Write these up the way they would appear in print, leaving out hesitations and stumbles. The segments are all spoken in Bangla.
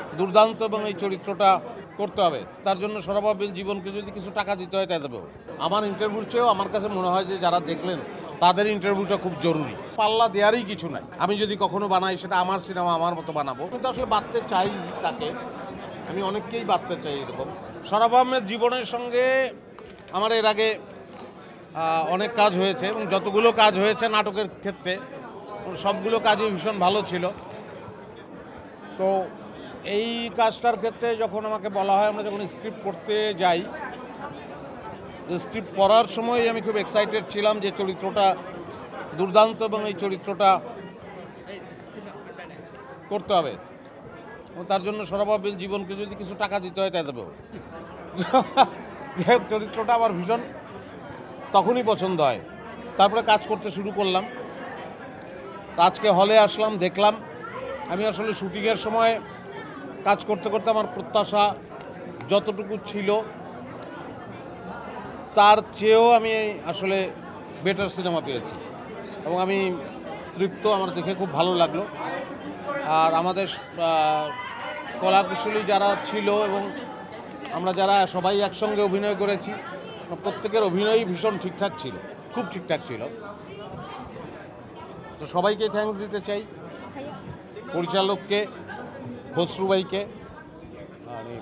দুর্দান্ত এবং এই চরিত্রটা করতে হবে, তার জন্য সরবাবের জীবনকে যদি কিছু টাকা দিতে হয় তাই দেবো। আমার ইন্টারভিউর চেয়েও আমার কাছে মনে হয় যে যারা দেখলেন তাদের ইন্টারভিউটা খুব জরুরি। পাল্লা দেওয়ারই কিছু নাই। আমি যদি কখনো বানাই সেটা আমার সিনেমা আমার মতো বানাবো, কিন্তু আসলে বাঁধতে চাই তাকে। আমি অনেককেই বাঁধতে চাই এরকম। সরব আহমেদ জীবনের সঙ্গে আমার এর আগে অনেক কাজ হয়েছে, এবং যতগুলো কাজ হয়েছে নাটকের ক্ষেত্রে সবগুলো কাজই ভীষণ ভালো ছিল। তো এই কাজটার ক্ষেত্রে যখন আমাকে বলা হয়, আমরা যখন স্ক্রিপ্ট পড়তে যাই, স্ক্রিপ্ট পড়ার সময় আমি খুব এক্সাইটেড ছিলাম যে চরিত্রটা দুর্দান্ত এবং এই চরিত্রটা করতে হবে, তার জন্য সরবাবের জীবনকে যদি কিছু টাকা দিতে হয় তাই দেবো। চরিত্রটা আমার ভীষণ তখনই পছন্দ হয়। তারপরে কাজ করতে শুরু করলাম। আজকে হলে আসলাম, দেখলাম। আমি আসলে শুটিংয়ের সময় কাজ করতে করতে আমার প্রত্যাশা যতটুকু ছিল তার চেয়েও আমি আসলে বেটার সিনেমা পেয়েছি, এবং আমি তৃপ্ত। আমার দেখে খুব ভালো লাগলো। আর আমাদের কলাকুশলী যারা ছিল এবং আমরা যারা সবাই একসঙ্গে অভিনয় করেছি, প্রত্যেকের অভিনয়ই ভীষণ ঠিকঠাক ছিল, খুব ঠিকঠাক ছিল। তো সবাইকে থ্যাঙ্কস দিতে চাই, পরিচালককে, খসরু ভাইকে, মানে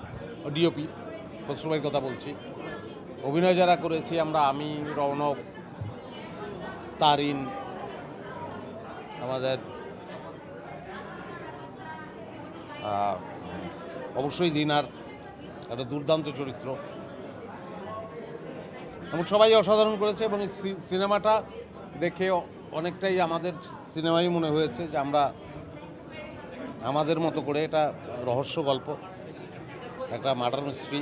ডিওপি খসরু ভাইয়ের কথা বলছি। অভিনয় যারা করেছি আমরা, আমি, রৌনক, তারিন, আমাদের অবশ্যই দিনার একটা দুর্দান্ত চরিত্র, এবং সবাই অসাধারণ করেছে। এবং এই সিনেমাটা দেখে অনেকটাই আমাদের সিনেমাই মনে হয়েছে, যে আমরা আমাদের মতো করে এটা রহস্য গল্প, একটা মার্ডার মিস্ট্রি।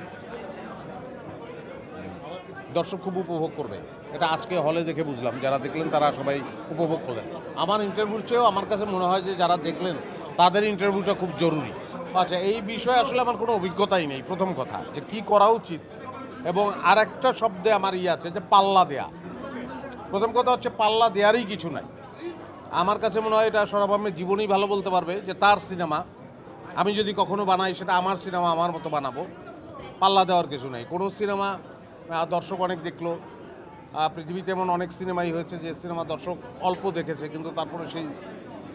দর্শক খুব উপভোগ করবে এটা। আজকে হলে দেখে বুঝলাম, যারা দেখলেন তারা সবাই উপভোগ করলেন। আমার ইন্টারভিউর চেয়েও আমার কাছে মনে হয় যে যারা দেখলেন তাদের ইন্টারভিউটা খুব জরুরি। আচ্ছা, এই বিষয়ে আসলে আমার কোনো অভিজ্ঞতাই নেই, প্রথম কথা, যে কি করা উচিত। এবং আর একটা শব্দে আমার আছে যে পাল্লা দেয়া। প্রথম কথা হচ্ছে পাল্লা দেওয়ারই কিছু নাই। আমার কাছে মনে হয় এটা সরব আহমেদ জীবনই ভালো বলতে পারবে, যে তার সিনেমা আমি যদি কখনো বানাই সেটা আমার সিনেমা আমার মতো বানাবো। পাল্লা দেওয়ার কিছু নেই। কোনো সিনেমা দর্শক অনেক দেখলো, পৃথিবীতে এমন অনেক সিনেমাই হয়েছে যে সিনেমা দর্শক অল্প দেখেছে, কিন্তু তারপরে সেই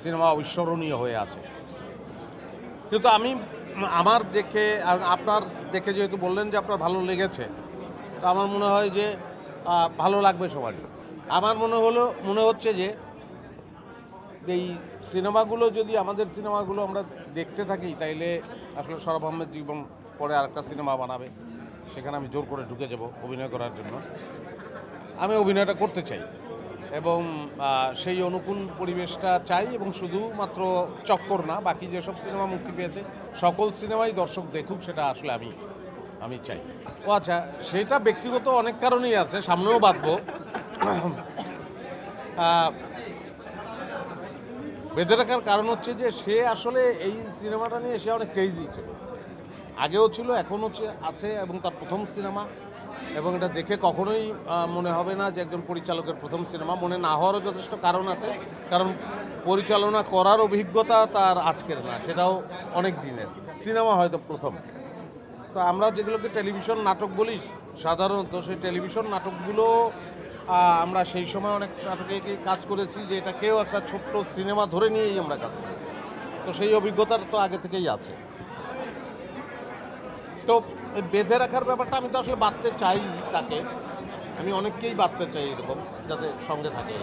সিনেমা অবিস্মরণীয় হয়ে আছে। কিন্তু আমি আমার দেখে, আপনার দেখে যেহেতু বললেন যে আপনার ভালো লেগেছে, তো আমার মনে হয় যে ভালো লাগবে সবারই। আমার মনে হচ্ছে যে এই সিনেমাগুলো যদি, আমাদের সিনেমাগুলো আমরা দেখতে থাকি, তাইলে আসলে সরব আহমেদ জীবন পরে আরেকটা সিনেমা বানাবে, সেখানে আমি জোর করে ঢুকে যাব অভিনয় করার জন্য। আমি অভিনয়টা করতে চাই, এবং সেই অনুকূল পরিবেশটা চাই। এবং শুধুমাত্র চক্কর না, বাকি যেসব সিনেমা মুক্তি পেয়েছে সকল সিনেমাই দর্শক দেখুক, সেটা আসলে আমি চাই। ও আচ্ছা, সেটা ব্যক্তিগত অনেক কারণেই আছে, সামনেও বাঁধবো। বেঁধে রাখার কারণ হচ্ছে যে সে আসলে এই সিনেমাটা নিয়ে সে অনেক ক্রেজি ছিল, আগেও ছিল, এখনও আছে, এবং তার প্রথম সিনেমা। এবং এটা দেখে কখনোই মনে হবে না যে একজন পরিচালকের প্রথম সিনেমা। মনে না হওয়ারও যথেষ্ট কারণ আছে, কারণ পরিচালনা করার অভিজ্ঞতা তার আজকের না, সেটাও অনেক দিনের। সিনেমা হয়তো প্রথম। তো আমরা যেগুলোকে টেলিভিশন নাটক বলি সাধারণত, সেই টেলিভিশন নাটকগুলো আমরা সেই সময় অনেক নাটকে কাজ করেছি, যে এটাকেও একটা ছোট্ট সিনেমা ধরে নিয়েই আমরা কাজ করেছি। তো সেই অভিজ্ঞতার তো আগে থেকেই আছে। তো বেঁধে রাখার ব্যাপারটা আমি তো আসলে বাঁধতে চাই তাকে। আমি অনেককেই বাঁধতে চাই এরকম, যাতে সঙ্গে থাকে।